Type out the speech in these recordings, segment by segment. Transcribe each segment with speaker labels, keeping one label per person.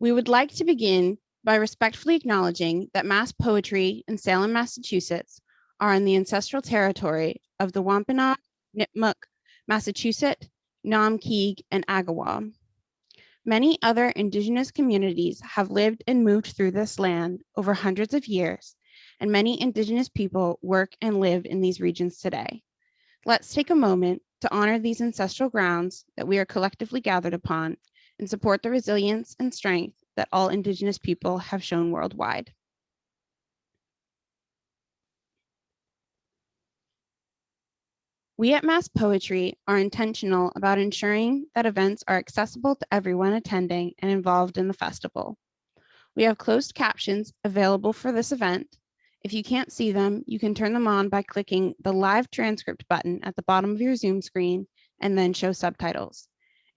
Speaker 1: We would like to begin by respectfully acknowledging that Mass Poetry in Salem, Massachusetts are in the ancestral territory of the Wampanoag, Nipmuc, Massachusetts, Namkeeg, and Agawam. Many other Indigenous communities have lived and moved through this land over hundreds of years, and many Indigenous people work and live in these regions today. Let's take a moment to honor these ancestral grounds that we are collectively gathered upon and support the resilience and strength that all Indigenous people have shown worldwide. We at Mass Poetry are intentional about ensuring that events are accessible to everyone attending and involved in the festival. We have closed captions available for this event. If you can't see them, you can turn them on by clicking the live transcript button at the bottom of your Zoom screen and then show subtitles.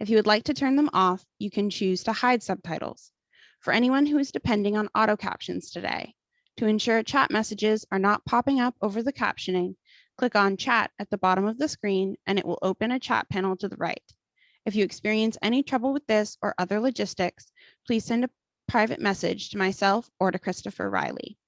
Speaker 1: If you would like to turn them off, you can choose to hide subtitles. For anyone who is depending on auto captions today, to ensure chat messages are not popping up over the captioning, click on chat at the bottom of the screen and it will open a chat panel to the right. If you experience any trouble with this or other logistics, please send a private message to myself or to Christopher Riley.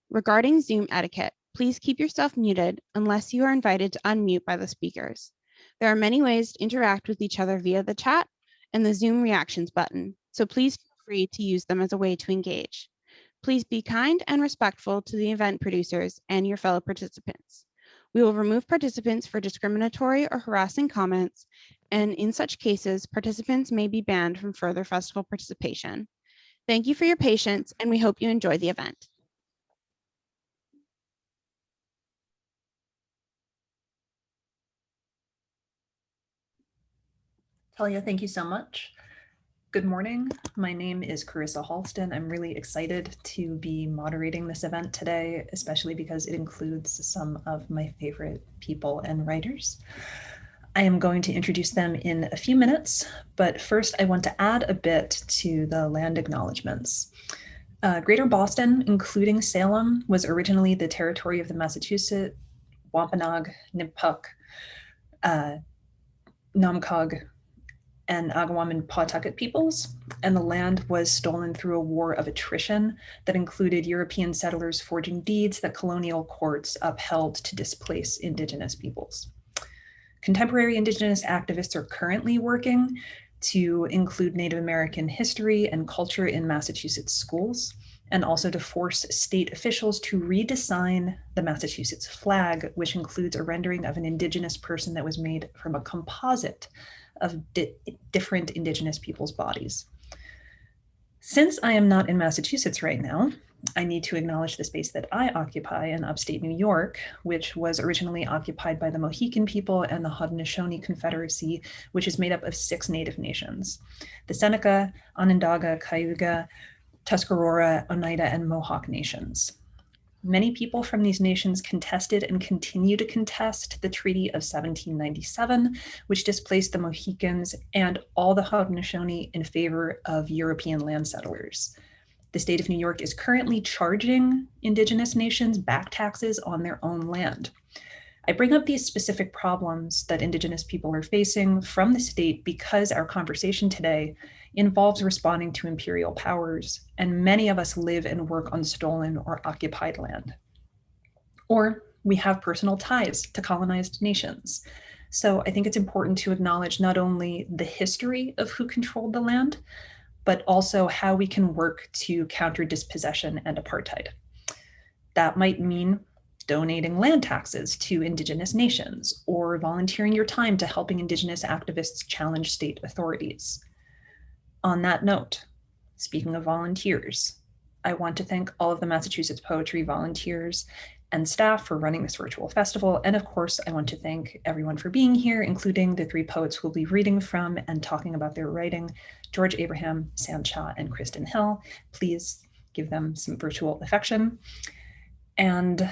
Speaker 1: Regarding Zoom etiquette, please keep yourself muted unless you are invited to unmute by the speakers. There are many ways to interact with each other via the chat and the Zoom reactions button, so please feel free to use them as a way to engage. Please be kind and respectful to the event producers and your fellow participants. We will remove participants for discriminatory or harassing comments, and in such cases, participants may be banned from further festival participation. Thank you for your patience, and we hope you enjoy the event.
Speaker 2: Talia, thank you so much. Good morning. My name is Carissa Halston. I'm really excited to be moderating this event today, especially because it includes some of my favorite people and writers. I am going to introduce them in a few minutes, but first I want to add a bit to the land acknowledgements. Greater Boston, including Salem, was originally the territory of the Massachusetts, Wampanoag, Nipmuc, Namkeeg, and Agawam and Pawtucket peoples, and the land was stolen through a war of attrition that included European settlers forging deeds that colonial courts upheld to displace Indigenous peoples. Contemporary Indigenous activists are currently working to include Native American history and culture in Massachusetts schools, and also to force state officials to redesign the Massachusetts flag, which includes a rendering of an Indigenous person that was made from a composite of different Indigenous people's bodies. Since I am not in Massachusetts right now, I need to acknowledge the space that I occupy in upstate New York, which was originally occupied by the Mohican people and the Haudenosaunee Confederacy, which is made up of 6 Native nations: the Seneca, Onondaga, Cayuga, Tuscarora, Oneida, and Mohawk nations. Many people from these nations contested and continue to contest the Treaty of 1797, which displaced the Mohicans and all the Haudenosaunee in favor of European land settlers. The state of New York is currently charging Indigenous nations back taxes on their own land. I bring up these specific problems that Indigenous people are facing from the state because our conversation today involves responding to imperial powers, and many of us live and work on stolen or occupied land. Or we have personal ties to colonized nations. So I think it's important to acknowledge not only the history of who controlled the land, but also how we can work to counter dispossession and apartheid. That might mean donating land taxes to Indigenous nations, or volunteering your time to helping Indigenous activists challenge state authorities. On that note, speaking of volunteers, I want to thank all of the Massachusetts Poetry volunteers and staff for running this virtual festival. And of course, I want to thank everyone for being here, including the 3 poets who will be reading from and talking about their writing: George Abraham, Sam Cha, and Krysten Hill. Please give them some virtual affection. And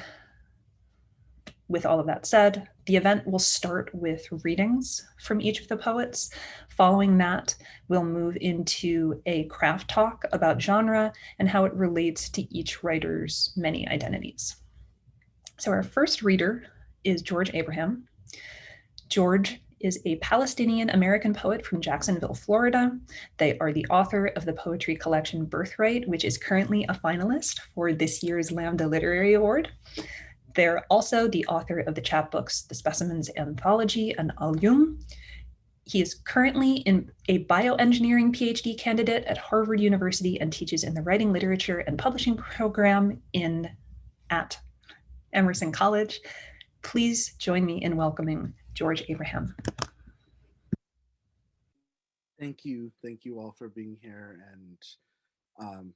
Speaker 2: with all of that said, the event will start with readings from each of the poets. Following that, we'll move into a craft talk about genre and how it relates to each writer's many identities. So our first reader is George Abraham. George is a Palestinian American poet from Jacksonville, Florida. They are the author of the poetry collection Birthright, which is currently a finalist for this year's Lambda Literary Award. They're also the author of the chapbooks The Specimens Anthology and Al-Yum. He is currently in a bioengineering PhD candidate at Harvard University and teaches in the writing, literature, and publishing program at Emerson College. Please join me in welcoming George Abraham.
Speaker 3: Thank you all for being here, and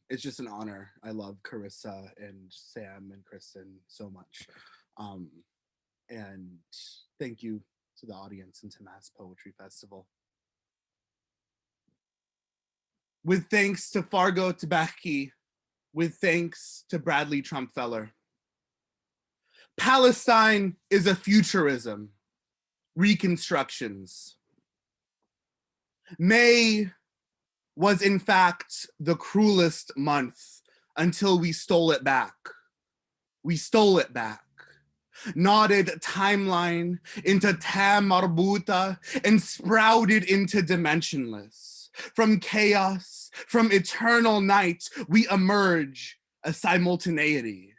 Speaker 3: it's just an honor. I love Carissa and Sam and Krysten so much, and thank you to the audience and to Mass Poetry Festival. With thanks to Fargo Tabaki, with thanks to Bradley Trumpfeller. Palestine is a futurism, reconstructions. May was in fact the cruelest month until we stole it back. We stole it back. Knotted timeline into tam marbuta and sprouted into dimensionless. From chaos, from eternal night, we emerge a simultaneity.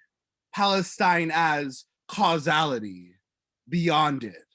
Speaker 3: Palestine as causality, beyond it.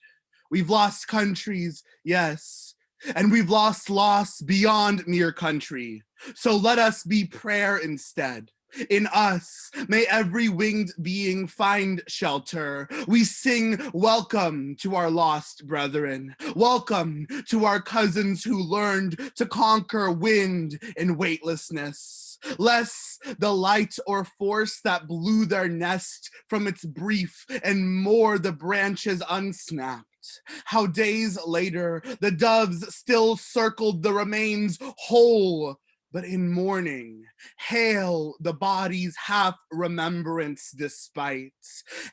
Speaker 3: We've lost countries, yes, and we've lost loss beyond mere country. So let us be prayer instead. In us, may every winged being find shelter. We sing welcome to our lost brethren. Welcome to our cousins who learned to conquer wind and weightlessness. Less the light or force that blew their nest from its brief, and more the branches unsnapped. How days later, the doves still circled the remains whole, but in mourning. Hail the body's half remembrance despite.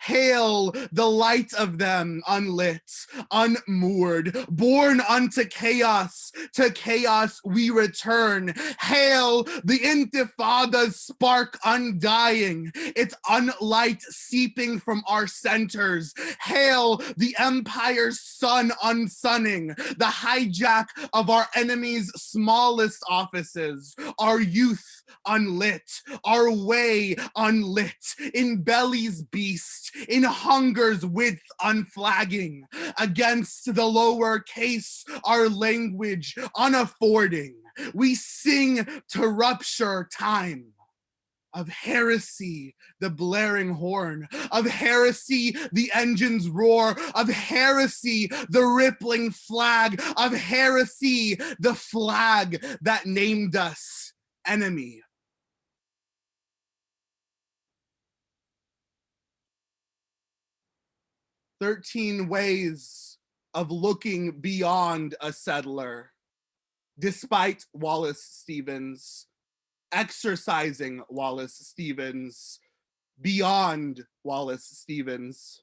Speaker 3: Hail the light of them unlit, unmoored, born unto chaos. To chaos we return. Hail the intifada's spark undying, its unlight seeping from our centers. Hail the empire's sun unsunning, the hijack of our enemies' smallest offices. Our youth unlit, our way unlit, in belly's beast, in hunger's width unflagging, against the lower case, our language unaffording. We sing to rupture time. Of heresy, the blaring horn, of heresy, the engine's roar, of heresy, the rippling flag, of heresy, the flag that named us enemy. "13 ways of looking beyond a settler," despite Wallace Stevens, exercising Wallace Stevens, beyond Wallace Stevens.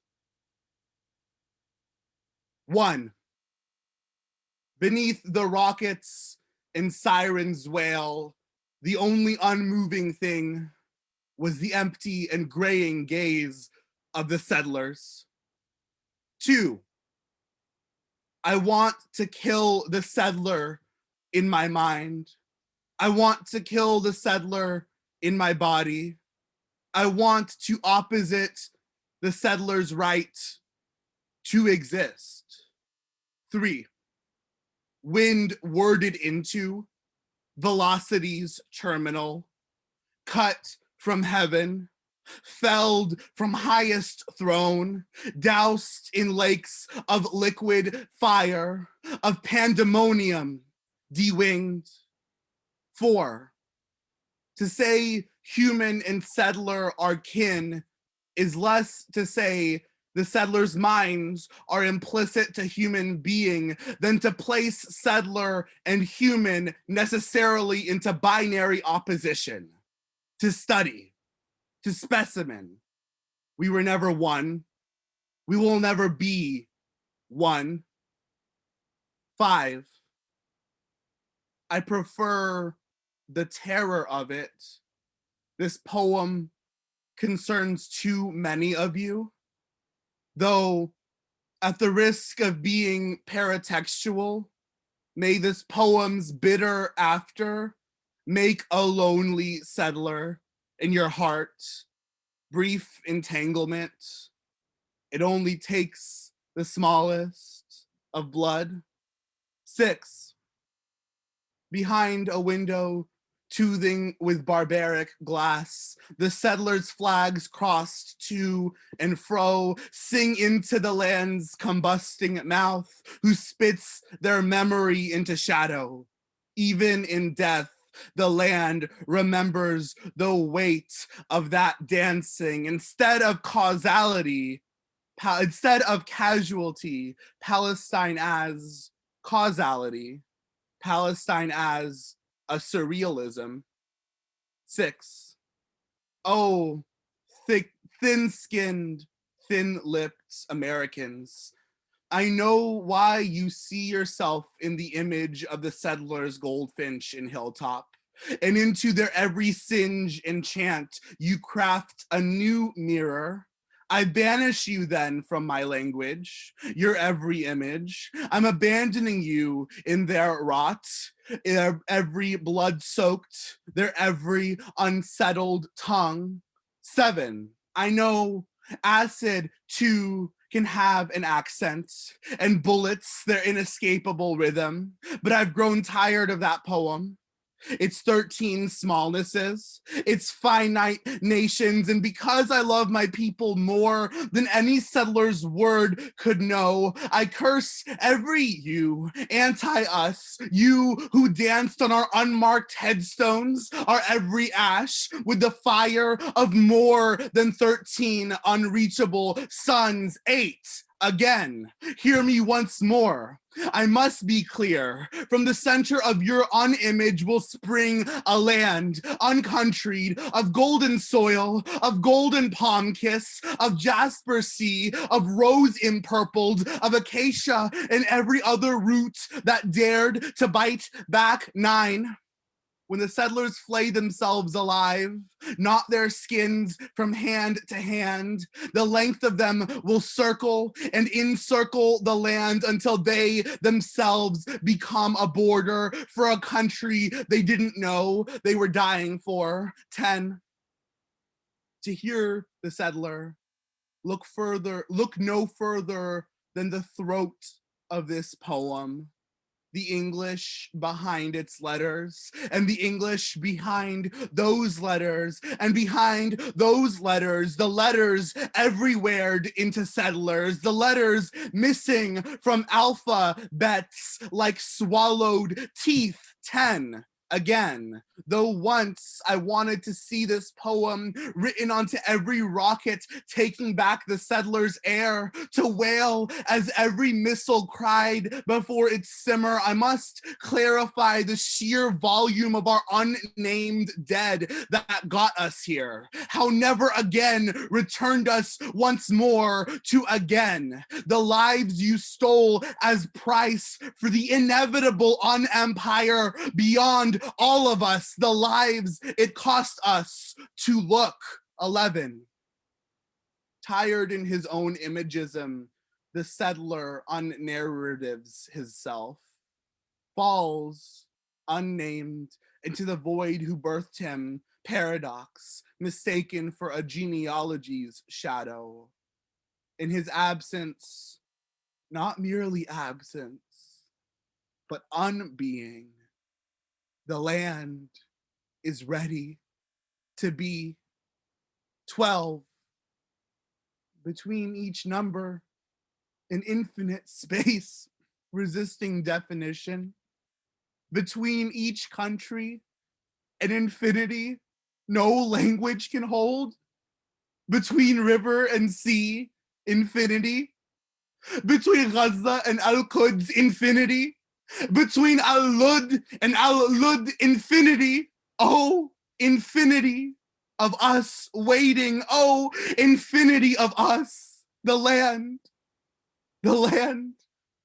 Speaker 3: 1. Beneath the rockets and sirens' wail, the only unmoving thing was the empty and graying gaze of the settlers. 2. I want to kill the settler in my mind. I want to kill the settler in my body. I want to opposite the settler's right to exist. 3. Wind worded into, velocity's terminal, cut from heaven, felled from highest throne, doused in lakes of liquid fire, of pandemonium, de-winged. 4. To say human and settler are kin is less to say the settler's minds are implicit to human being than to place settler and human necessarily into binary opposition. To study, to specimen, we were never one. We will never be one. 5. I prefer the terror of it. This poem concerns too many of you, though At the risk of being paratextual, may this poem's bitter after make a lonely settler in your heart, brief entanglement. It only takes the smallest of blood. 6, behind a window, toothing with barbaric glass, the settlers' flags crossed to and fro, sing into the land's combusting mouth, who spits their memory into shadow. Even in death, the land remembers the weight of that dancing. Instead of causality, instead of casualty, Palestine as causality, Palestine as a surrealism. 6, oh, thin-skinned, thin-lipped Americans, I know why you see yourself in the image of the settlers' goldfinch in Hilltop, and into their every singe and chant you craft a new mirror. I banish you then from my language, your every image. I'm abandoning you in their rot, their every blood-soaked, their every unsettled tongue. 7, I know acid too can have an accent, and bullets their inescapable rhythm, but I've grown tired of that poem. It's 13 smallnesses, it's finite nations, and because I love my people more than any settler's word could know, I curse every you, anti-us, you who danced on our unmarked headstones, our every ash, with the fire of more than 13 unreachable suns. 8, again, hear me once more. I must be clear. From the center of your unimage will spring a land uncountried, of golden soil, of golden palm kiss, of jasper sea, of rose empurpled, of acacia and every other root that dared to bite back. 9, when the settlers flay themselves alive, not their skins from hand to hand, the length of them will circle and encircle the land until they themselves become a border for a country they didn't know they were dying for. 10, to hear the settler, look no further than the throat of this poem. The English behind its letters, and the English behind those letters, and behind those letters, the letters everywhere into settlers, the letters missing from alphabets like swallowed teeth. 10, again, though once I wanted to see this poem written onto every rocket taking back the settlers' air, to wail as every missile cried before its simmer, I must clarify the sheer volume of our unnamed dead that got us here, how never again returned us once more to again, the lives you stole as price for the inevitable unempire beyond all of us, the lives it cost us to look. 11, tired in his own imagism, the settler unnarratives himself, falls unnamed into the void who birthed him, paradox, mistaken for a genealogy's shadow. In his absence, not merely absence, but unbeing, the land is ready to be. 12, between each number, an infinite space resisting definition. Between each country, an infinity no language can hold. Between river and sea, infinity. Between Gaza and Al-Quds, infinity. Between Al-Lud and Al-Lud, infinity. Oh, infinity of us waiting. Oh, infinity of us. The land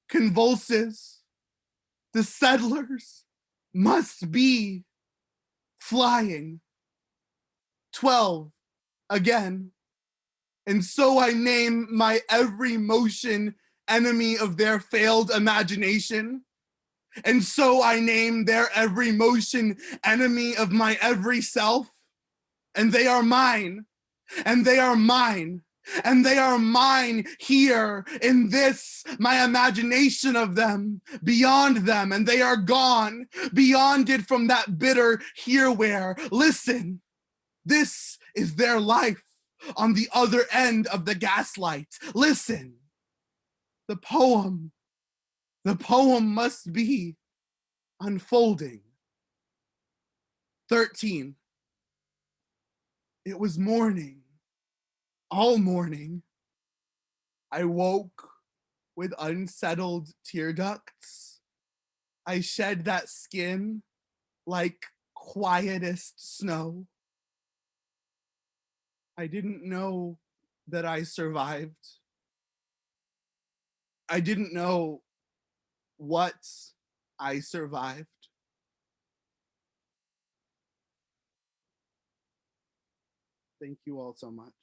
Speaker 3: convulses. The settlers must be flying. 12, again. And so I name my every motion enemy of their failed imagination. And so I name their every motion enemy of my every self. And they are mine, and they are mine, and they are mine here in this, my imagination of them, beyond them, and they are gone, beyond it from that bitter here where, listen, this is their life on the other end of the gaslight. Listen, the poem must be unfolding. 13. It was morning, all morning. I woke with unsettled tear ducts. I shed that skin like quietest snow. I didn't know that I survived. I didn't know what I survived. Thank you all so much.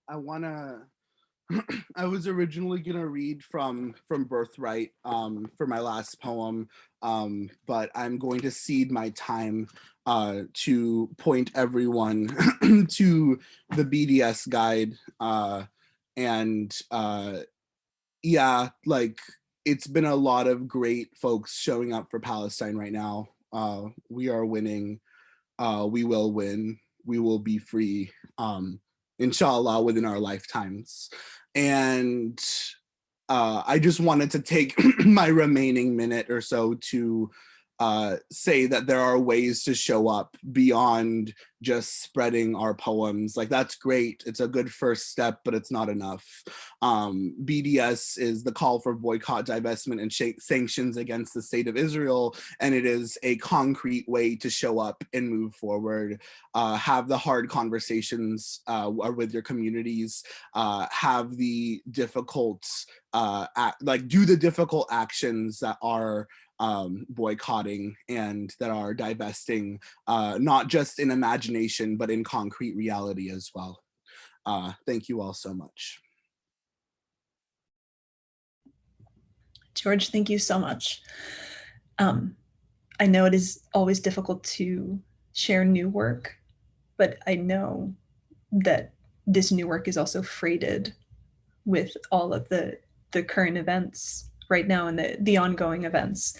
Speaker 3: I was originally gonna read from Birthright for my last poem, but I'm going to cede my time to point everyone to the BDS guide. Yeah, like it's been a lot of great folks showing up for Palestine right now. We are winning. We will win. We will be free, inshallah, within our lifetimes. And I just wanted to take my remaining minute or so to say that there are ways to show up beyond just spreading our poems. Like, that's great. It's a good first step, but it's not enough. BDS is the call for boycott, divestment, and sanctions against the state of Israel. And it is a concrete way to show up and move forward. Have the hard conversations with your communities, have the difficult, do the difficult actions that are boycotting and that are divesting, not just in imagination, but in concrete reality as well. Thank you all so much.
Speaker 2: George, thank you so much. I know it is always difficult to share new work, but I know that this new work is also freighted with all of the current events right now and the ongoing events,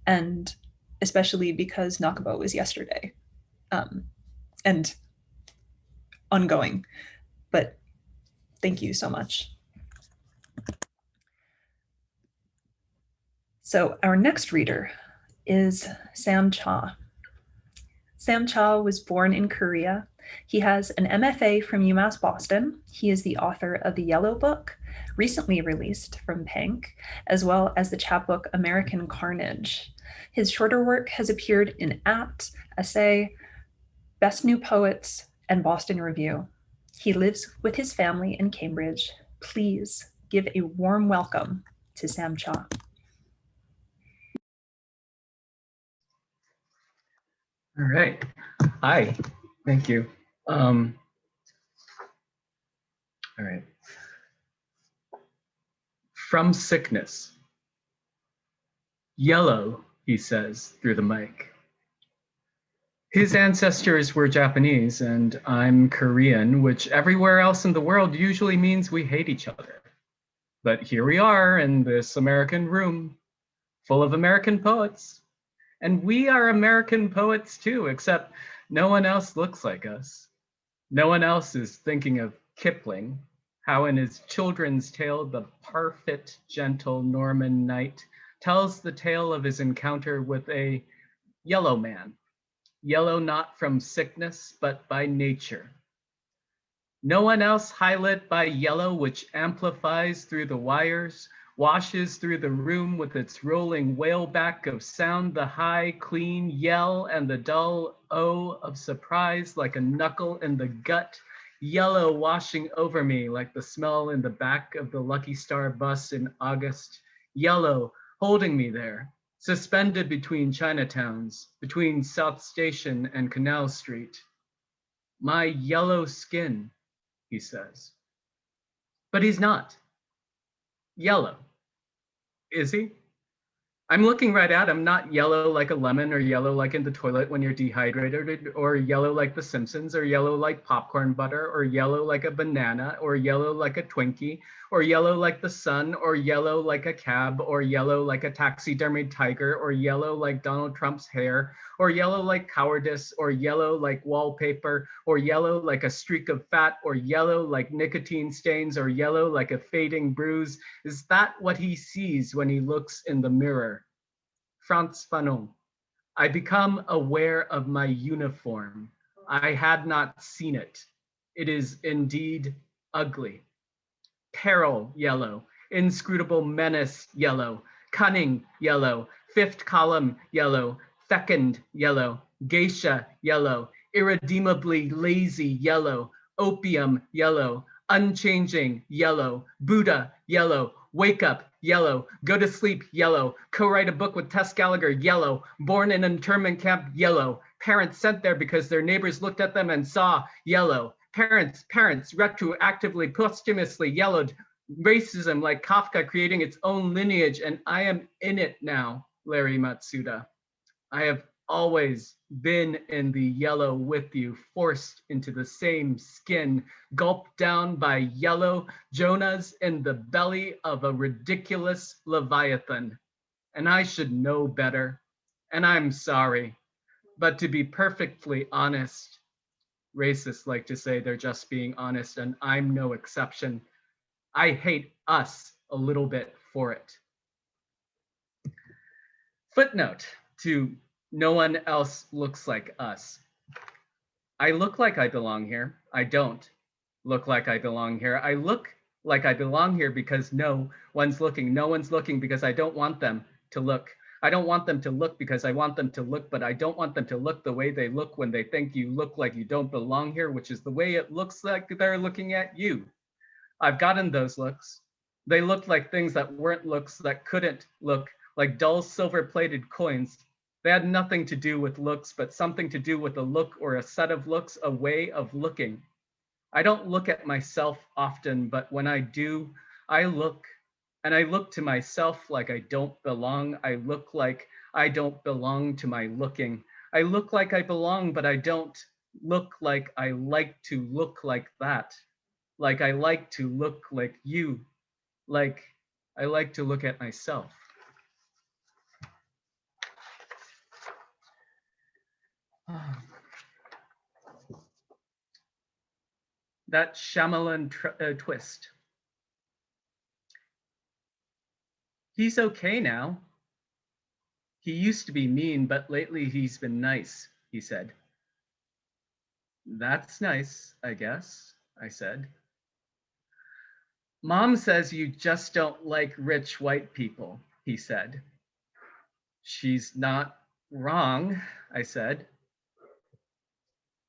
Speaker 2: and especially because Nakba was yesterday, and ongoing. But thank you so much. So our next reader is Sam Cha. Sam Cha was born in Korea. He has an MFA from UMass Boston. He is the author of the Yellow Book, recently released from Pank, as well as the chapbook American Carnage. His shorter work has appeared in Apt, Assay, Best New Poets, and Boston Review. He lives with his family in Cambridge. Please give a warm welcome to Sam Cha.
Speaker 4: All right. Hi. Thank you. All right. From sickness. Yellow, he says through the mic. His ancestors were Japanese and I'm Korean, which everywhere else in the world usually means we hate each other. But here we are in this American room full of American poets. And we are American poets too, except no one else looks like us. No one else is thinking of Kipling, how in his children's tale, the parfit, gentle Norman knight tells the tale of his encounter with a yellow man, yellow not from sickness, but by nature. No one else highlit by yellow, which amplifies through the wires, washes through the room with its rolling whaleback of sound, the high, clean yell and the dull O of surprise like a knuckle in the gut, yellow washing over me like the smell in the back of the Lucky Star bus in August, yellow holding me there, suspended between Chinatowns, between South Station and Canal Street. My yellow skin, he says. But he's not. Yellow. Is he? I'm looking right at him, not yellow like a lemon or yellow like in the toilet when you're dehydrated, or yellow like The Simpsons, or yellow like popcorn butter, or yellow like a banana, or yellow like a Twinkie, or yellow like the sun, or yellow like a cab, or yellow like a taxidermied tiger, or yellow like Donald Trump's hair, or yellow like cowardice, or yellow like wallpaper, or yellow like a streak of fat, or yellow like nicotine stains, or yellow like a fading bruise. Is that what he sees when he looks in the mirror? Frantz Fanon. I become aware of my uniform. I had not seen it. It is indeed ugly. Peril, yellow. Inscrutable menace, yellow. Cunning, yellow. Fifth column, yellow. Fecund, yellow. Geisha, yellow. Irredeemably lazy, yellow. Opium, yellow. Unchanging, yellow. Buddha, yellow. Wake up, yellow. Go to sleep, yellow. Co-write a book with Tess Gallagher, yellow. Born in an internment camp, yellow. Parents sent there because their neighbors looked at them and saw, yellow. Parents, retroactively, posthumously yellowed. Racism like Kafka creating its own lineage, and I am in it now, Larry Matsuda. I have always been in the yellow with you, forced into the same skin, gulped down by yellow Jonahs in the belly of a ridiculous Leviathan. And I should know better, and I'm sorry. But to be perfectly honest, racists like to say they're just being honest, and I'm no exception. I hate us a little bit for it. Footnote to no one else looks like us. I look like I belong here. I don't look like I belong here. I look like I belong here because no one's looking. No one's looking because I don't want them to look. I don't want them to look because I want them to look, but I don't want them to look the way they look when they think you look like you don't belong here, which is the way it looks like they're looking at you. I've gotten those looks. They looked like things that weren't looks, that couldn't look, like dull silver-plated coins. They had nothing to do with looks, but something to do with a look or a set of looks, a way of looking. I don't look at myself often, but when I do, I look, and I look to myself like I don't belong. I look like I don't belong to my looking. I look like I belong, but I don't look like I like to look like that. Like I like to look like you, like I like to look at myself. That Shyamalan twist. He's okay now. He used to be mean, but lately he's been nice, he said. That's nice, I guess, I said. Mom says you just don't like rich white people, he said. She's not wrong, I said.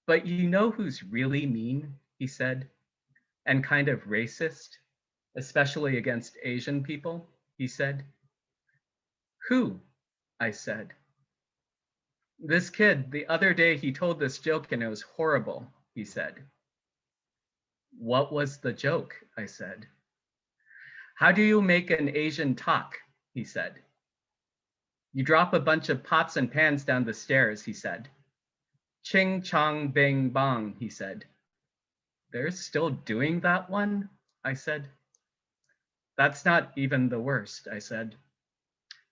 Speaker 4: But you know who's really mean, he said, and kind of racist, especially against Asian people, he said. Who? I said. This kid, the other day he told this joke and it was horrible, he said. What was the joke? I said. How do you make an Asian talk? He said. You drop a bunch of pots and pans down the stairs, he said. Ching chong bang bong, he said. They're still doing that one? I said. That's not even the worst, I said.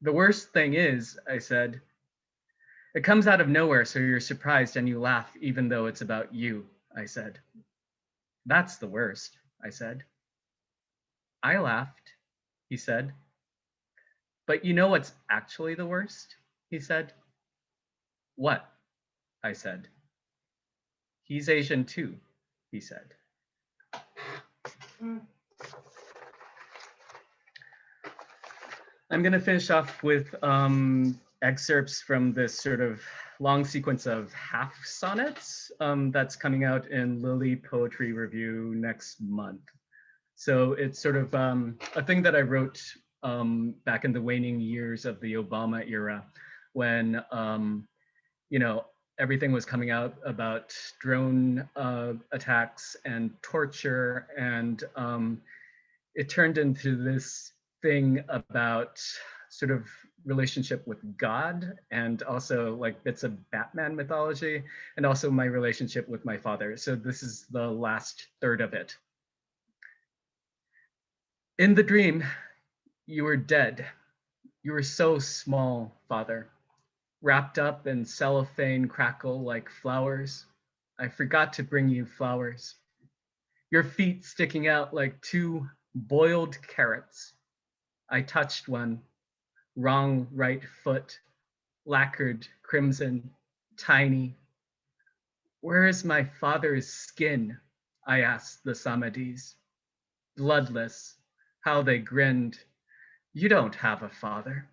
Speaker 4: The worst thing is, I said, it comes out of nowhere, so you're surprised and you laugh even though it's about you, I said. That's the worst, I said. I laughed, he said. But you know what's actually the worst, he said. What? I said. He's Asian too, he said. I'm going to finish off with excerpts from this sort of long sequence of half sonnets that's coming out in Lily Poetry Review next month. So it's sort of a thing that I wrote back in the waning years of the Obama era when, you know, everything was coming out about drone attacks and torture, and it turned into this thing about sort of relationship with God, and also like bits of Batman mythology, and also my relationship with my father. So this is the last third of it. In the dream, you were dead. You were so small, Father, wrapped up in cellophane crackle like flowers. I forgot to bring you flowers. Your feet sticking out like two boiled carrots. I touched one, wrong right foot, lacquered crimson, tiny. Where is my father's skin? I asked the Samadis. Bloodless, how they grinned. You don't have a father.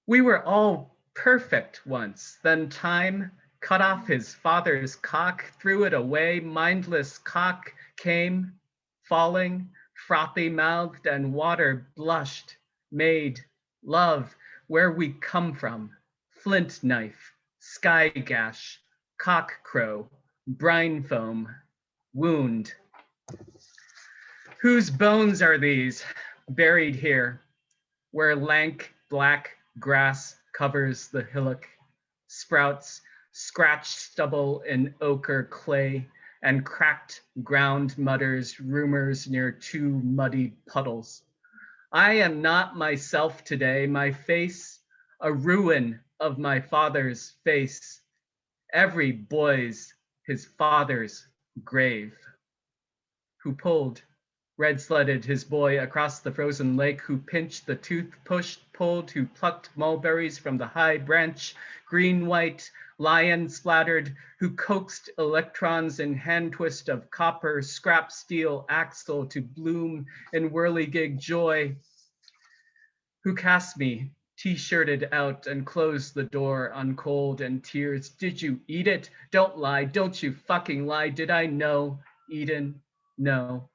Speaker 4: We were all perfect once, then time cut off his father's cock, threw it away, mindless cock came, falling, frothy mouthed, and water blushed, made, love, where we come from, flint knife, sky gash, cock crow, brine foam, wound. Whose bones are these, buried here, where lank black grass covers the hillock, sprouts scratched stubble in ochre clay, and cracked ground mutters rumors near two muddy puddles. I am not myself today, my face, a ruin of my father's face. Every boy's his father's grave. Who pulled, red sledded his boy across the frozen lake, who pinched the tooth, pushed, pulled, who plucked mulberries from the high branch, green, white, lion splattered, who coaxed electrons in hand twist of copper, scrap steel axle to bloom in whirligig joy, who cast me t-shirted out and closed the door on cold and tears. Did you eat it? Don't lie, don't you fucking lie. Did I know, Eden? No.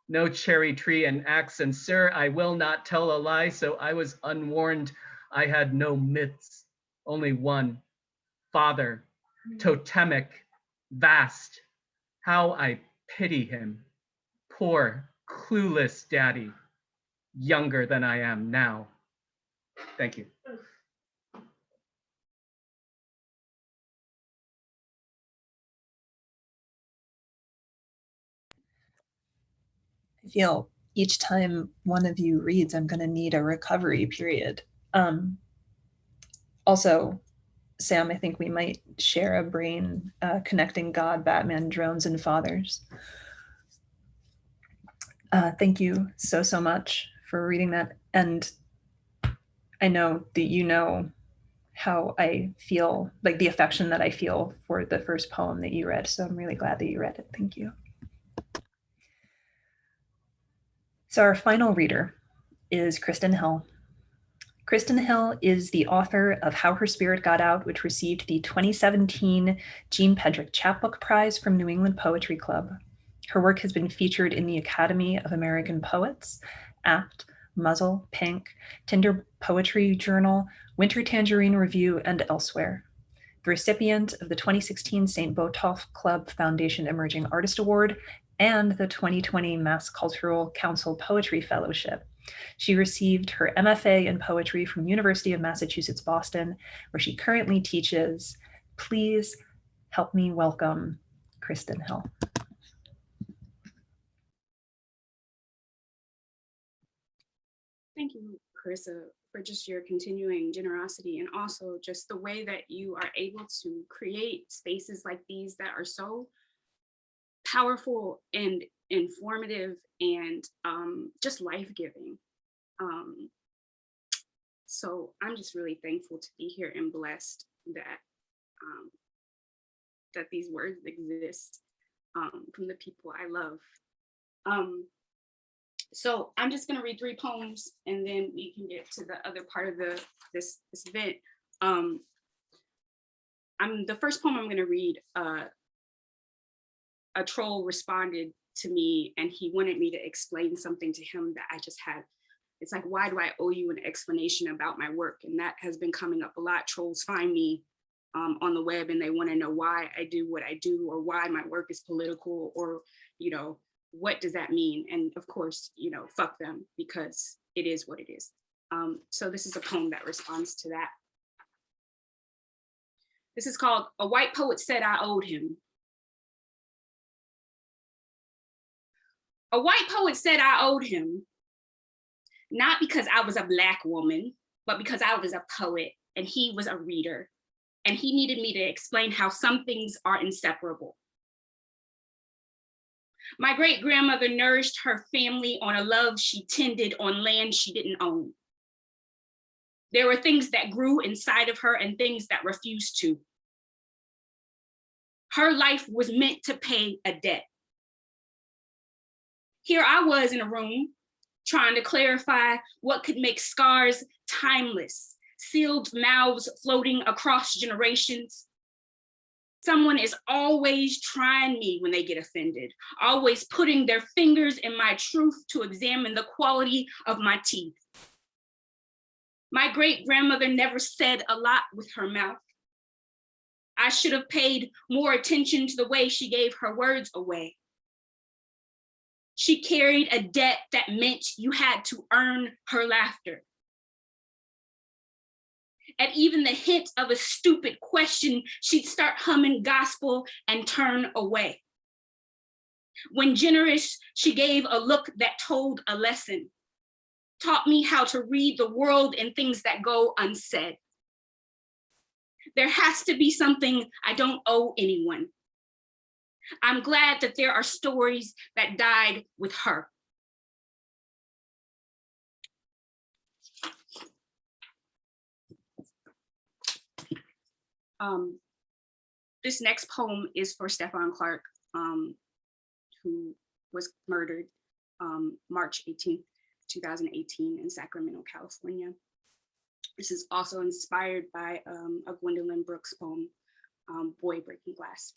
Speaker 4: No cherry tree and axe, and sir, I will not tell a lie, so I was unwarned. I had no myths, only one. Father, totemic, vast. How I pity him. Poor, clueless daddy, younger than I am now. Thank you.
Speaker 2: I feel each time one of you reads, I'm going to need a recovery period. Also, Sam, I think we might share a brain connecting God, Batman, drones, and fathers. Thank you so much for reading that. And I know that you know how I feel, like the affection that I feel for the first poem that you read. So I'm really glad that you read it. Thank you. So our final reader is Krysten Hill. Krysten Hill is the author of How Her Spirit Got Out, which received the 2017 Jean Pedrick Chapbook Prize from New England Poetry Club. Her work has been featured in the Academy of American Poets, APT, Muzzle, Pank, Tinder Poetry Journal, Winter Tangerine Review, and elsewhere. The recipient of the 2016 St. Botolph Club Foundation Emerging Artist Award and the 2020 Mass Cultural Council Poetry Fellowship. She received her MFA in poetry from University of Massachusetts, Boston, where she currently teaches. Please help me welcome Krysten Hill.
Speaker 5: Thank you, Carissa, for just your continuing generosity and also just the way that you are able to create spaces like these that are so powerful and informative and just life-giving. So I'm just really thankful to be here and blessed that that these words exist from the people I love. So I'm just gonna read 3 poems and then we can get to the other part of this event. The first poem I'm gonna read, a troll responded to me and he wanted me to explain something to him that I just had. It's like, why do I owe you an explanation about my work? And that has been coming up a lot. Trolls find me on the web and they want to know why I do what I do or why my work is political or, you know, what does that mean? And of course, you know, fuck them, because it is what it is. So this is a poem that responds to that. This is called A White Poet Said I Owed Him. A white poet said I owed him, not because I was a Black woman, but because I was a poet and he was a reader. And he needed me to explain how some things are inseparable. My great grandmother nourished her family on a love she tended on land she didn't own. There were things that grew inside of her and things that refused to. Her life was meant to pay a debt. Here I was in a room trying to clarify what could make scars timeless, sealed mouths floating across generations. Someone is always trying me when they get offended, always putting their fingers in my truth to examine the quality of my teeth. My great grandmother never said a lot with her mouth. I should have paid more attention to the way she gave her words away. She carried a debt that meant you had to earn her laughter. At even the hint of a stupid question, she'd start humming gospel and turn away. When generous, she gave a look that told a lesson, taught me how to read the world and things that go unsaid. There has to be something I don't owe anyone. I'm glad that there are stories that died with her. This next poem is for Stephon Clark, who was murdered March 18th, 2018 in Sacramento, California. This is also inspired by a Gwendolyn Brooks poem, Boy Breaking Glass.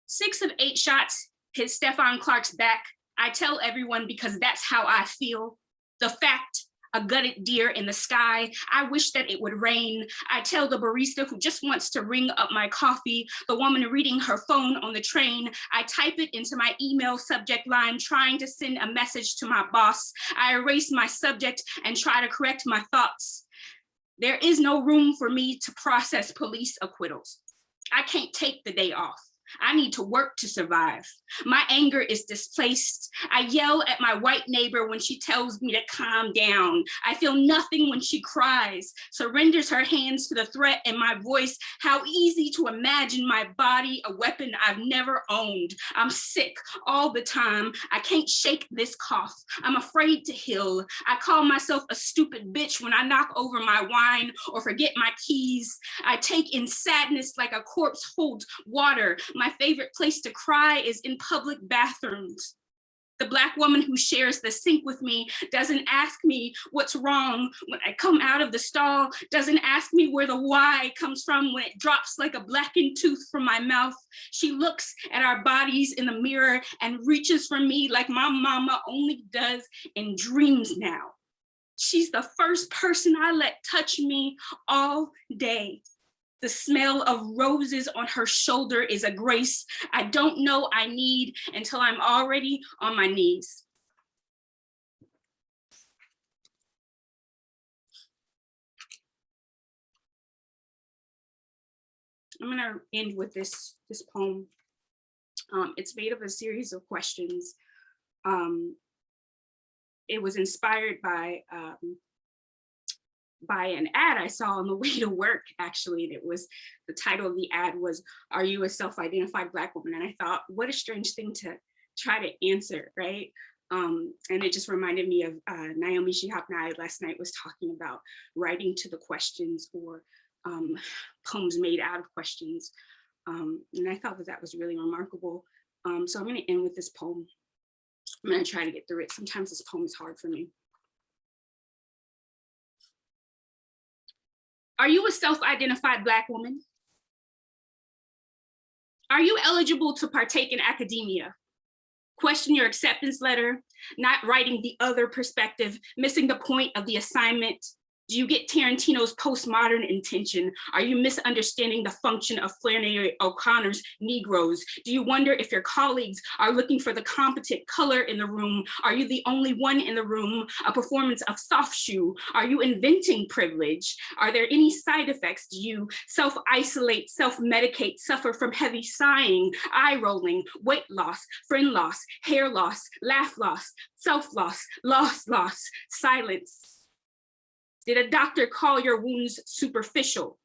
Speaker 5: 6 of 8 shots hit Stephon Clark's back. I tell everyone because that's how I feel. The fact, a gutted deer in the sky. I wish that it would rain. I tell the barista who just wants to ring up my coffee, the woman reading her phone on the train. I type it into my email subject line, trying to send a message to my boss. I erase my subject and try to correct my thoughts. There is no room for me to process police acquittals. I can't take the day off. I need to work to survive. My anger is displaced. I yell at my white neighbor when she tells me to calm down. I feel nothing when she cries, surrenders her hands to the threat in my voice. How easy to imagine my body a weapon I've never owned. I'm sick all the time. I can't shake this cough. I'm afraid to heal. I call myself a stupid bitch when I knock over my wine or forget my keys. I take in sadness like a corpse holds water. My favorite place to cry is in public bathrooms. The Black woman who shares the sink with me doesn't ask me what's wrong when I come out of the stall, doesn't ask me where the why comes from when it drops like a blackened tooth from my mouth. She looks at our bodies in the mirror and reaches for me like my mama only does in dreams now. She's the first person I let touch me all day. The smell of roses on her shoulder is a grace I don't know I need until I'm already on my knees. I'm gonna end with this poem. It's made of a series of questions. It was inspired by an ad I saw on the way to work, actually. And it was, the title of the ad was, "Are you a self-identified Black woman?" And I thought, what a strange thing to try to answer, right? And it just reminded me of Naomi Shihab Nye last night was talking about writing to the questions, or poems made out of questions. And I thought that was really remarkable. So I'm gonna end with this poem. I'm gonna try to get through it. Sometimes this poem is hard for me. Are you a self-identified Black woman? Are you eligible to partake in academia? Question your acceptance letter, not writing the other perspective, missing the point of the assignment. Do you get Tarantino's postmodern intention? Are you misunderstanding the function of Flannery O'Connor's Negroes? Do you wonder if your colleagues are looking for the competent color in the room? Are you the only one in the room? A performance of soft shoe? Are you inventing privilege? Are there any side effects? Do you self-isolate, self-medicate, suffer from heavy sighing, eye rolling, weight loss, friend loss, hair loss, laugh loss, self-loss, loss, silence? Did a doctor call your wounds superficial?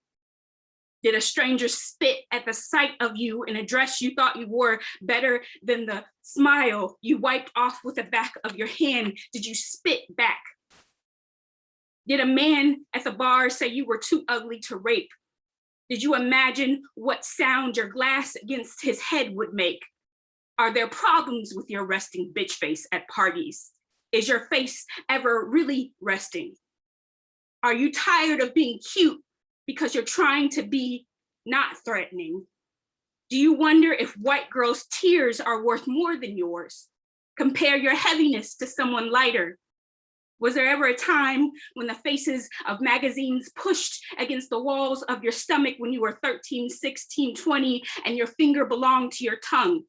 Speaker 5: Did a stranger spit at the sight of you in a dress you thought you wore better than the smile you wiped off with the back of your hand? Did you spit back? Did a man at the bar say you were too ugly to rape? Did you imagine what sound your glass against his head would make? Are there problems with your resting bitch face at parties? Is your face ever really resting? Are you tired of being cute because you're trying to be not threatening? Do you wonder if white girls' tears are worth more than yours? Compare your heaviness to someone lighter. Was there ever a time when the faces of magazines pushed against the walls of your stomach when you were 13, 16, 20, and your finger belonged to your tongue?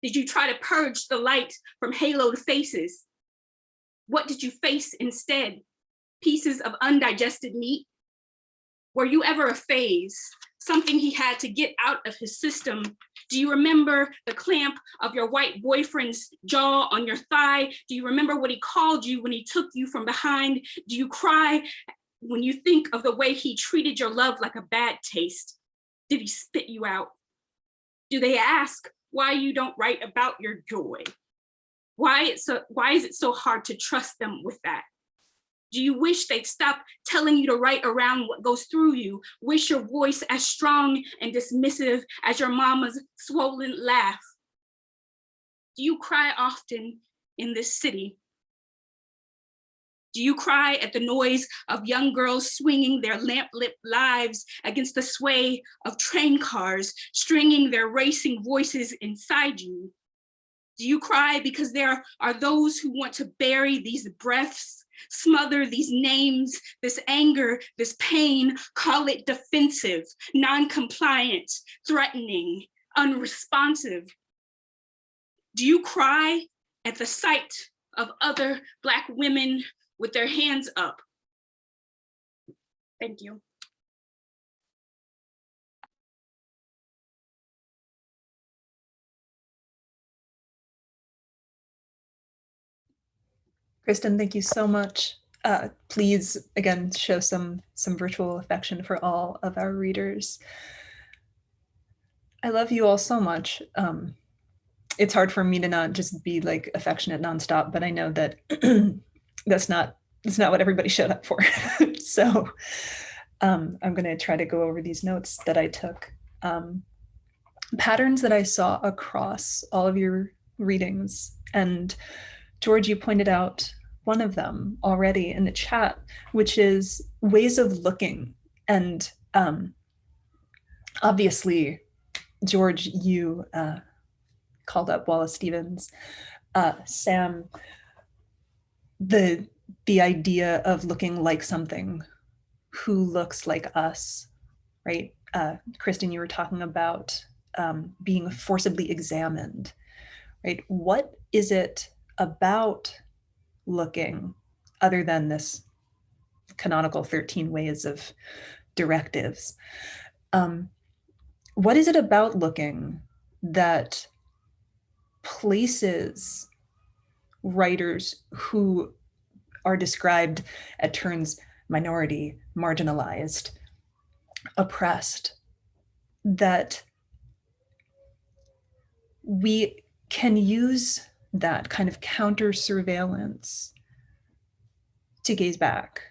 Speaker 5: Did you try to purge the light from haloed faces? What did you face instead? Pieces of undigested meat? Were you ever a phase, something he had to get out of his system? Do you remember the clamp of your white boyfriend's jaw on your thigh? Do you remember what he called you when he took you from behind? Do you cry when you think of the way he treated your love like a bad taste? Did he spit you out? Do they ask why you don't write about your joy? Why is it so hard to trust them with that? Do you wish they'd stop telling you to write around what goes through you? Wish your voice as strong and dismissive as your mama's swollen laugh? Do you cry often in this city? Do you cry at the noise of young girls swinging their lamp-lit lives against the sway of train cars, stringing their racing voices inside you? Do you cry because there are those who want to bury these breaths, smother these names, this anger, this pain, call it defensive, non-compliant, threatening, unresponsive? Do you cry at the sight of other Black women with their hands up? Thank you.
Speaker 2: Krysten, thank you so much. Please, again, show some virtual affection for all of our readers. I love you all so much. It's hard for me to not just be like affectionate nonstop, but I know that that's not what everybody showed up for. So I'm going to try to go over these notes that I took. Patterns that I saw across all of your readings. And George, you pointed out one of them already in the chat, which is ways of looking. And obviously, George, you called up Wallace Stevens. Sam, the idea of looking like something who looks like us, right? Krysten, you were talking about being forcibly examined, right? What is it about looking other than this canonical 13 ways of directives? What is it about looking that places writers who are described at turns minority, marginalized, oppressed, that we can use that kind of counter surveillance to gaze back,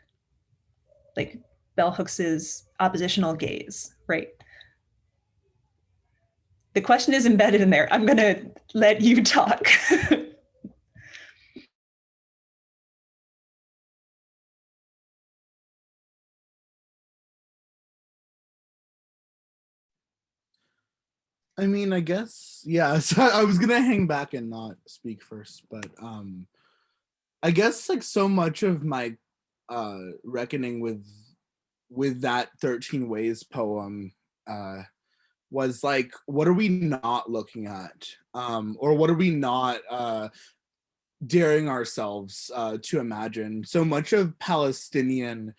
Speaker 2: like bell hooks's oppositional gaze, right? The question is embedded in there. I'm gonna let you talk.
Speaker 3: I mean, I guess, yeah, so I was gonna hang back and not speak first, but I guess like so much of my reckoning with that 13 Ways poem was like, what are we not looking at? Or what are we not daring ourselves to imagine? So much of Palestinian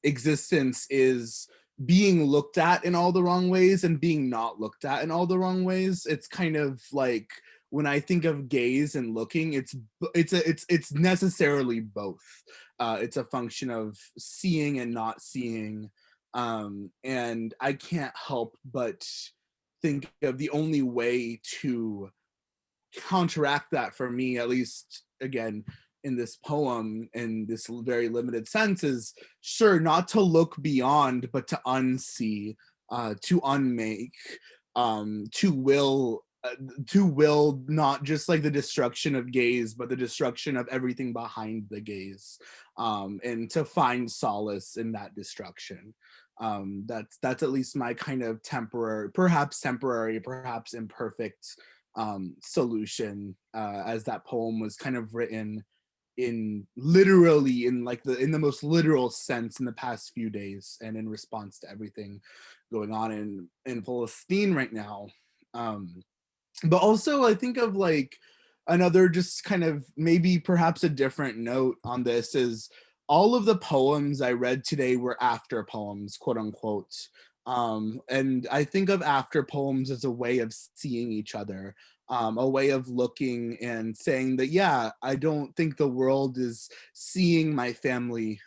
Speaker 3: existence is being looked at in all the wrong ways and being not looked at in all the wrong ways. It's kind of like, when I think of gaze and looking, it's necessarily both. It's a function of seeing and not seeing. And I can't help but think of the only way to counteract that, for me at least, again, in this poem, in this very limited sense, is sure not to look beyond, but to unsee, to unmake, to will not just like the destruction of gaze, but the destruction of everything behind the gaze, and to find solace in that destruction. That's at least my kind of perhaps imperfect solution, as that poem was kind of written literally in the most literal sense in the past few days, and in response to everything going on in Palestine right now. But also I think of like another, just kind of maybe perhaps a different note on this, is all of the poems I read today were after poems, quote unquote. And I think of after poems as a way of seeing each other, a way of looking and saying that, yeah, I don't think the world is seeing my family,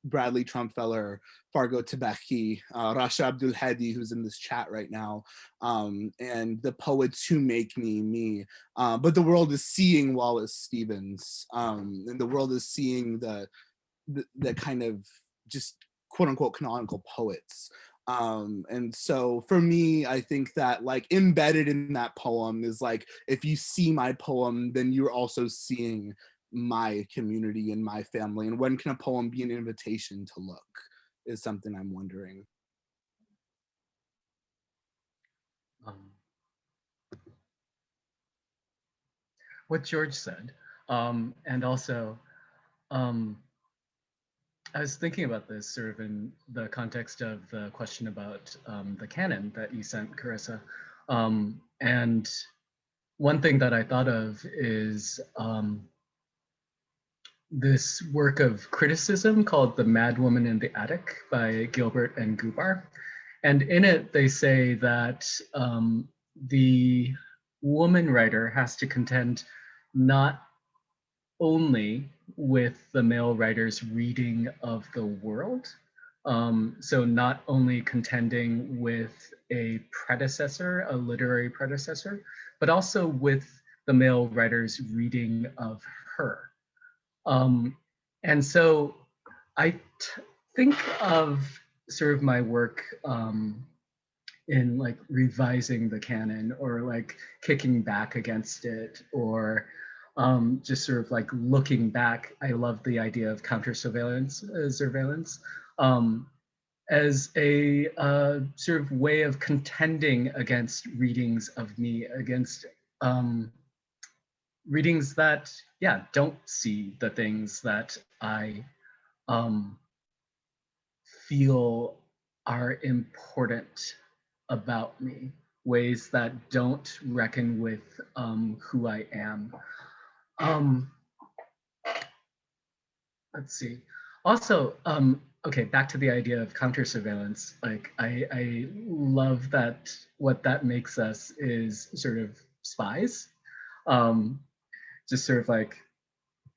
Speaker 3: Bradley Trumpfeller, Fargo Tabaki, Rasha Abdul Hadi, who's in this chat right now, and the poets who make me. But the world is seeing Wallace Stevens, and the world is seeing the kind of just quote unquote canonical poets. And so for me, I think that like embedded in that poem is like, if you see my poem, then you're also seeing my community and my family. And when can a poem be an invitation to look, is something I'm wondering.
Speaker 4: What George said, and also I was thinking about this sort of in the context of the question about the canon that you sent, Carissa. And one thing that I thought of is this work of criticism called The Mad Woman in the Attic by Gilbert and Gubar. And in it, they say that the woman writer has to contend not only with the male writer's reading of the world, so not only contending with a predecessor, a literary predecessor, but also with the male writer's reading of her. And so I think of sort of my work in like revising the canon, or like kicking back against it, or just sort of like looking back. I love the idea of counter-surveillance, surveillance, as a sort of way of contending against readings of me, against readings that, yeah, don't see the things that I feel are important about me, ways that don't reckon with who I am. Let's see. Also, okay, back to the idea of counter-surveillance. Like, I love that what that makes us is sort of spies, just sort of like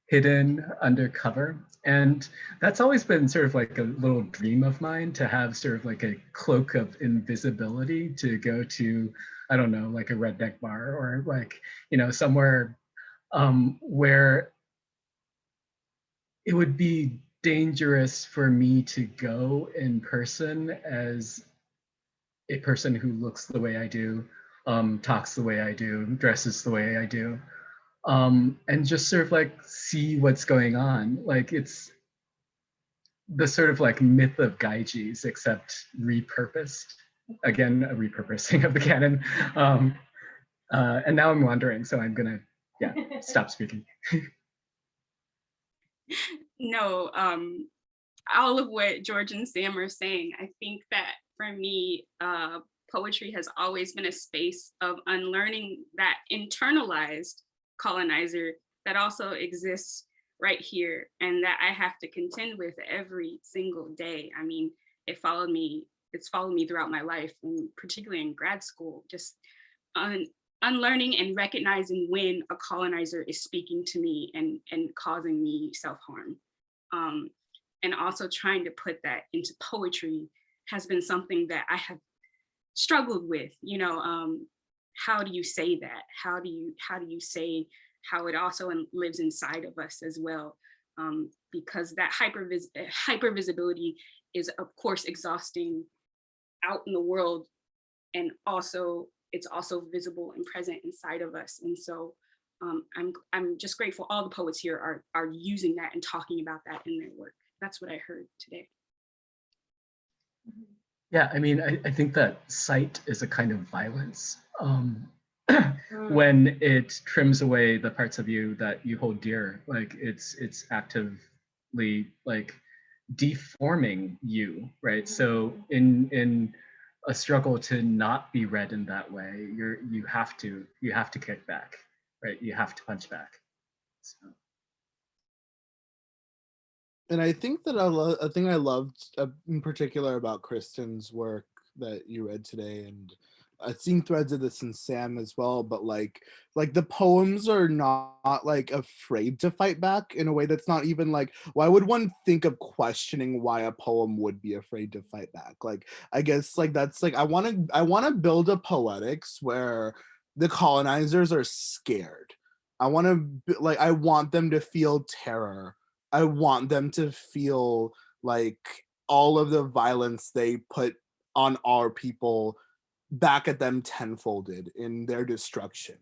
Speaker 4: hidden undercover. And that's always been sort of like a little dream of mine, to have sort of like a cloak of invisibility, to go to, I don't know, like a redneck bar, or like, you know, somewhere where it would be dangerous for me to go in person as a person who looks the way I do, talks the way I do, dresses the way I do, and just sort of like see what's going on. Like, it's the sort of like myth of Gyges, except repurposed. Again, a repurposing of the canon. And now I'm wandering, so I'm gonna, yeah, stop speaking.
Speaker 5: No, all of what George and Sam are saying, I think that for me, poetry has always been a space of unlearning that internalized colonizer that also exists right here and that I have to contend with every single day. I mean, it's followed me throughout my life, and particularly in grad school, just unlearning and recognizing when a colonizer is speaking to me and causing me self-harm. And also trying to put that into poetry has been something that I have struggled with. How do you say that? How do you say how it also lives inside of us as well? Because that hyper visibility is of course exhausting out in the world, and also it's also visible and present inside of us. And so I'm just grateful all the poets here are using that and talking about that in their work. That's what I heard today.
Speaker 4: Yeah, I mean, I think that sight is a kind of violence. When it trims away the parts of you that you hold dear, like it's actively like deforming you, right? So in a struggle to not be read in that way, you have to kick back, right? You have to punch back. So.
Speaker 3: And I think that a thing I loved in particular about Krysten's work that you read today, and I've seen threads of this in Sam as well, but like the poems are not like afraid to fight back in a way that's not even like, why would one think of questioning why a poem would be afraid to fight back? Like, I guess like that's like, I want to build a poetics where the colonizers are scared. I want them to feel terror. I want them to feel like all of the violence they put on our people back at them tenfolded in their destruction.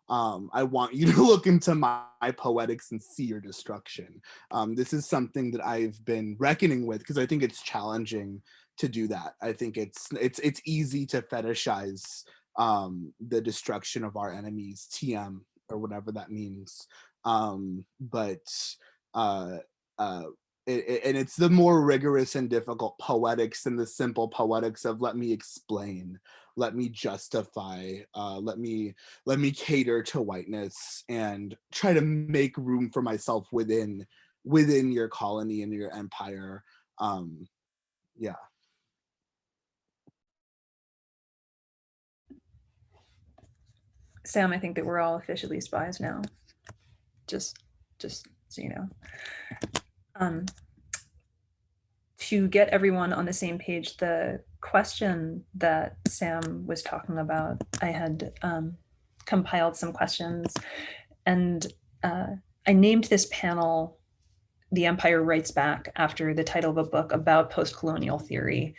Speaker 3: I want you to look into my poetics and see your destruction. This is something that I've been reckoning with because I think it's challenging to do that. I think it's easy to fetishize the destruction of our enemies, TM, or whatever that means. And it's the more rigorous and difficult poetics and the simple poetics of let me explain, let me justify, let me cater to whiteness and try to make room for myself within your colony and your empire. Yeah.
Speaker 2: Sam, I think that we're all officially spies now. Just so you know. To get everyone on the same page, the question that Sam was talking about, I had compiled some questions, and I named this panel "The Empire Writes Back" after the title of a book about post-colonial theory.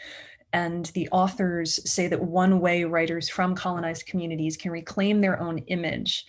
Speaker 2: And the authors say that one way writers from colonized communities can reclaim their own image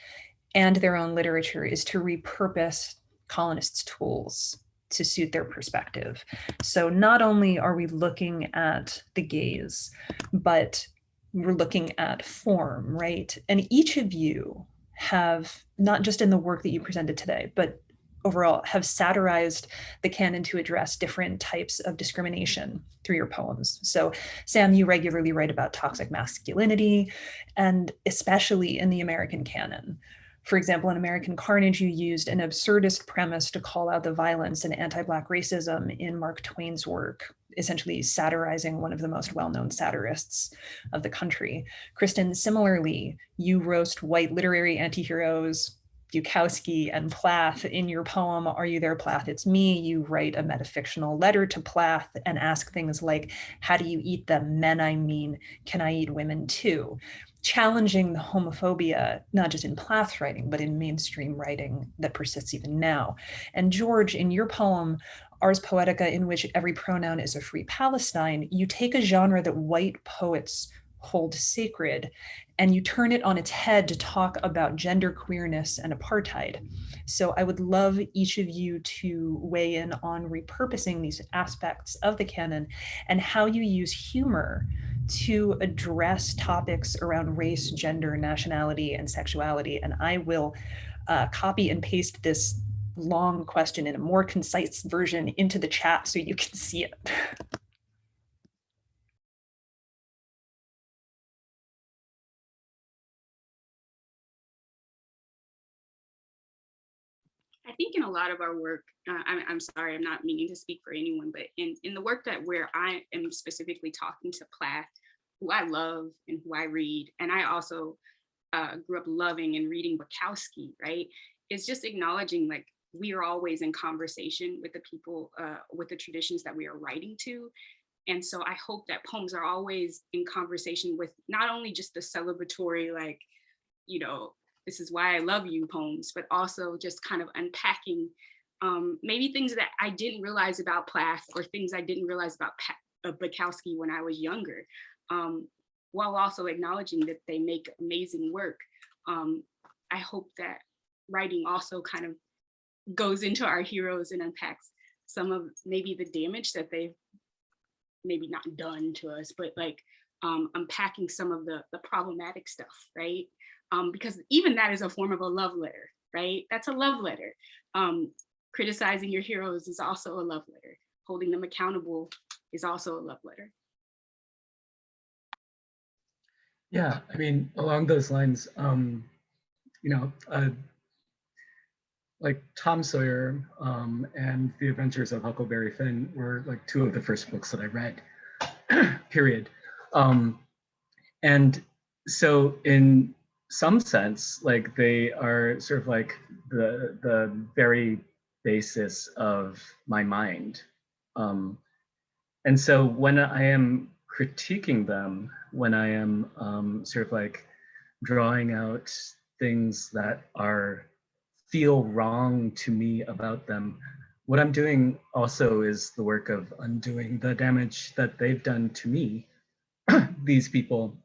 Speaker 2: and their own literature is to repurpose colonists' tools to suit their perspective. So not only are we looking at the gaze, but we're looking at form, right? And each of you have, not just in the work that you presented today, but overall have satirized the canon to address different types of discrimination through your poems. So Sam, you regularly write about toxic masculinity, and especially in the American canon. For example, in American Carnage, you used an absurdist premise to call out the violence and anti-Black racism in Mark Twain's work, essentially satirizing one of the most well-known satirists of the country. Krysten, similarly, you roast white literary antiheroes, Bukowski and Plath. In your poem, Are You There, Plath? It's Me, you write a metafictional letter to Plath and ask things like, how do you eat the men I mean? Can I eat women too? Challenging the homophobia, not just in Plath's writing, but in mainstream writing that persists even now. And George, in your poem, Ars Poetica, in which every pronoun is a free Palestine, you take a genre that white poets hold sacred and you turn it on its head to talk about gender queerness and apartheid. So I would love each of you to weigh in on repurposing these aspects of the canon and how you use humor to address topics around race, gender, nationality, and sexuality. And I will copy and paste this long question in a more concise version into the chat so you can see it.
Speaker 5: I think in a lot of our work, I'm sorry, I'm not meaning to speak for anyone, but in the work that where I am specifically talking to Plath, who I love and who I read, and I also grew up loving and reading Bukowski, right? It's just acknowledging like we are always in conversation with the people, with the traditions that we are writing to. And so I hope that poems are always in conversation with not only just the celebratory, like, you know, this is why I love you poems, but also just kind of unpacking maybe things that I didn't realize about Plath or things I didn't realize about Bukowski when I was younger, while also acknowledging that they make amazing work. I hope that writing also kind of goes into our heroes and unpacks some of maybe the damage that they've maybe not done to us, but like unpacking some of the problematic stuff, right? Because even that is a form of a love letter, right? That's a love letter. Criticizing your heroes is also a love letter. Holding them accountable is also a love letter.
Speaker 4: Yeah, I mean, along those lines, like Tom Sawyer and The Adventures of Huckleberry Finn were like two of the first books that I read, period. And so in some sense, like they are sort of like the very basis of my mind. And so when I am critiquing them, when I am sort of like drawing out things that feel wrong to me about them, what I'm doing also is the work of undoing the damage that they've done to me, these people,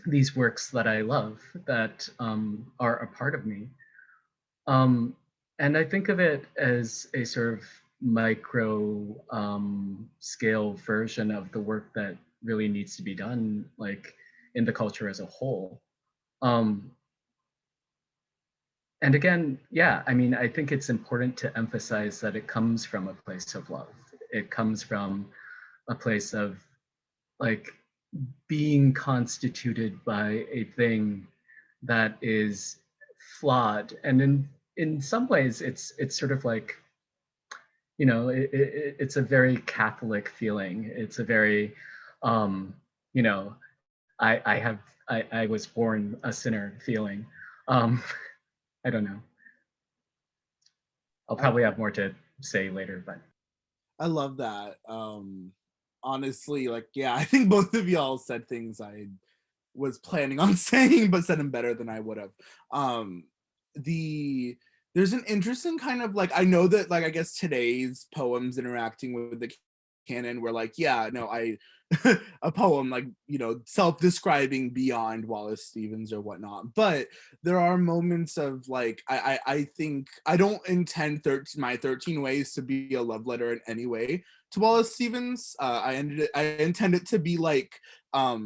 Speaker 4: these works that I love, that are a part of me. And I think of it as a sort of micro scale version of the work that really needs to be done, like in the culture as a whole. And again, yeah, I mean, I think it's important to emphasize that it comes from a place of love. It comes from a place of like being constituted by a thing that is flawed. And in some ways, it's sort of like, you know, it's a very Catholic feeling. It's a very, you know, I was born a sinner feeling. I don't know. I'll probably have more to say later, but.
Speaker 3: I love that. Honestly, like, yeah, I think both of y'all said things I was planning on saying, but said them better than I would have. There's an interesting kind of like, I know that like, I guess today's poems interacting with the canon were like, yeah, no, a poem like, you know, self-describing beyond Wallace Stevens or whatnot, but there are moments of like, I think I don't intend my 13 Ways to be a love letter in any way to Wallace Stevens. I intend it to be like a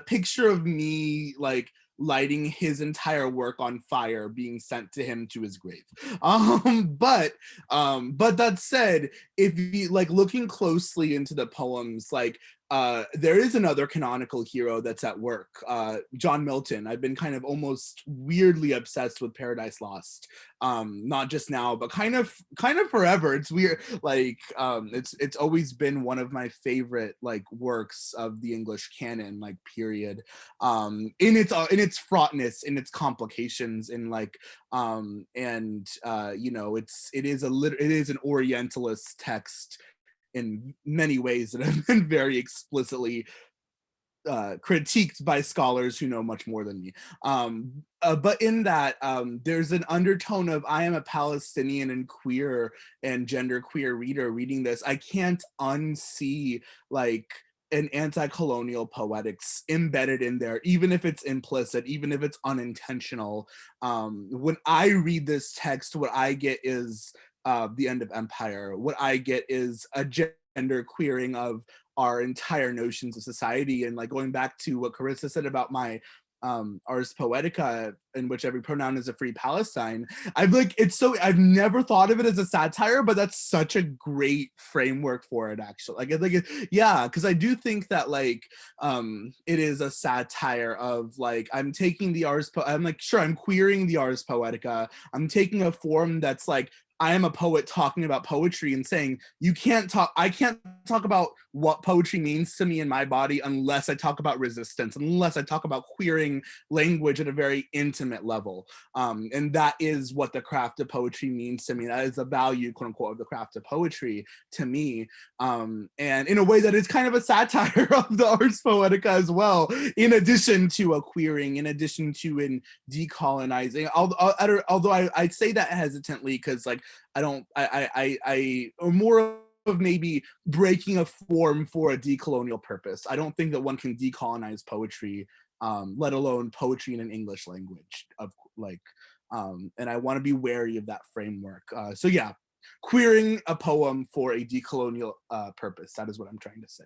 Speaker 3: picture of me like lighting his entire work on fire being sent to him to his grave. But that said, if you like looking closely into the poems, like there is another canonical hero that's at work, John Milton. I've been kind of almost weirdly obsessed with Paradise Lost, not just now, but kind of forever. It's weird, like it's always been one of my favorite like works of the English canon, like period. In its fraughtness, in its complications, in like you know, it is an Orientalist text in many ways that have been very explicitly critiqued by scholars who know much more than me. But in that, there's an undertone of, I am a Palestinian and queer and genderqueer reader reading this. I can't unsee like an anti-colonial poetics embedded in there, even if it's implicit, even if it's unintentional. When I read this text, what I get is the end of empire. What I get is a gender queering of our entire notions of society. And like going back to what Carissa said about my Ars Poetica, in which every pronoun is a free Palestine. I've never thought of it as a satire, but that's such a great framework for it, actually. Yeah, because I do think that it is a satire of I'm taking the I'm queering the Ars Poetica. I'm taking a form that's I am a poet talking about poetry and saying I can't talk about what poetry means to me in my body unless I talk about resistance, unless I talk about queering language at a very intimate level. And that is what the craft of poetry means to me. That is the value, quote unquote, of the craft of poetry to me. And in a way that is kind of a satire of the Ars Poetica as well, in addition to a queering, in addition to in decolonizing. Although I say that hesitantly because I more of maybe breaking a form for a decolonial purpose. I don't think that one can decolonize poetry, let alone poetry in an English language. And I want to be wary of that framework. So yeah, queering a poem for a decolonial purpose. That is what I'm trying to say.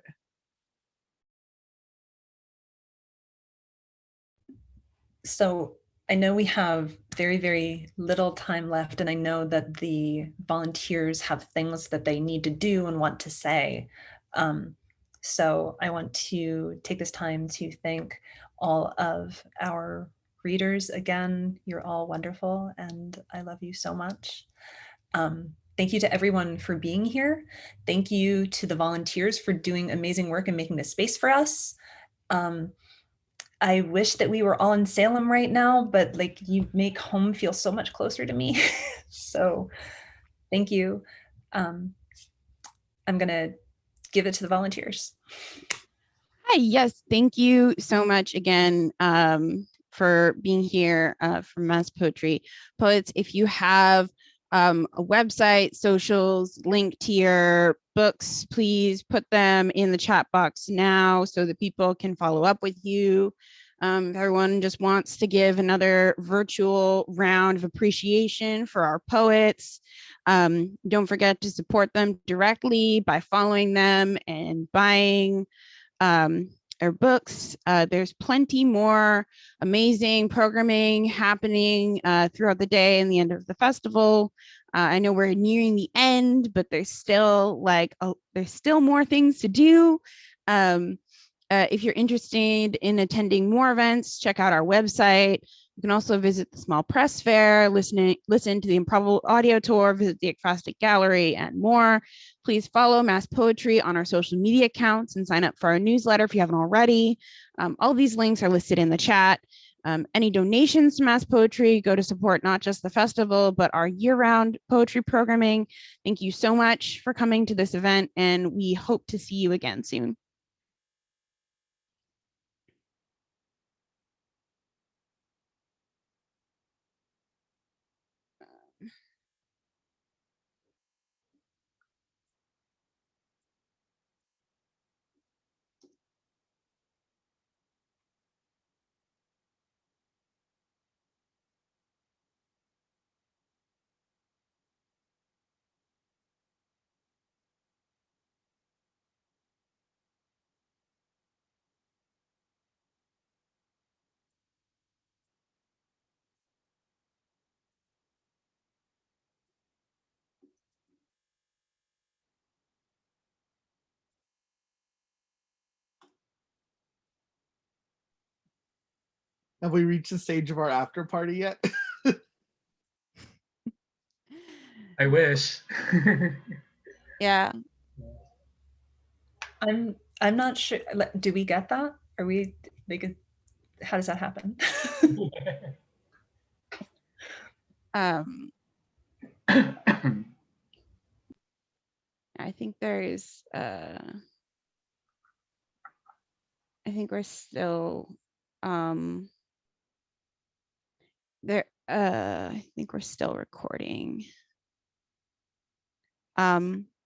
Speaker 2: So I know we have very, very little time left, and I know that the volunteers have things that they need to do and want to say. So I want to take this time to thank all of our readers again. You're all wonderful, and I love you so much. Thank you to everyone for being here. Thank you to the volunteers for doing amazing work and making this space for us. I wish that we were all in Salem right now, but you make home feel so much closer to me. So thank you. I'm gonna give it to the volunteers.
Speaker 1: Hi, yes, thank you so much again for being here for Mass Poetry Poets. If you have a website, socials, link to your books, please put them in the chat box now so that people can follow up with you. Everyone just wants to give another virtual round of appreciation for our poets. Don't forget to support them directly by following them and buying our books. There's plenty more amazing programming happening throughout the day and the end of the festival. I know we're nearing the end, but there's still there's still more things to do. If you're interested in attending more events, check out our website. You can also visit the Small Press Fair, listen to the Improbable Audio Tour, visit the Ekphrastic Gallery, and more. Please follow Mass Poetry on our social media accounts and sign up for our newsletter if you haven't already. All these links are listed in the chat. Any donations to Mass Poetry go to support not just the festival, but our year-round poetry programming. Thank you so much for coming to this event, and we hope to see you again soon.
Speaker 3: Have we reached the stage of our after party yet?
Speaker 4: I wish.
Speaker 1: Yeah.
Speaker 2: I'm not sure. Do we get that? Are we how does that happen?
Speaker 1: I think there's I think we're still I think we're still recording.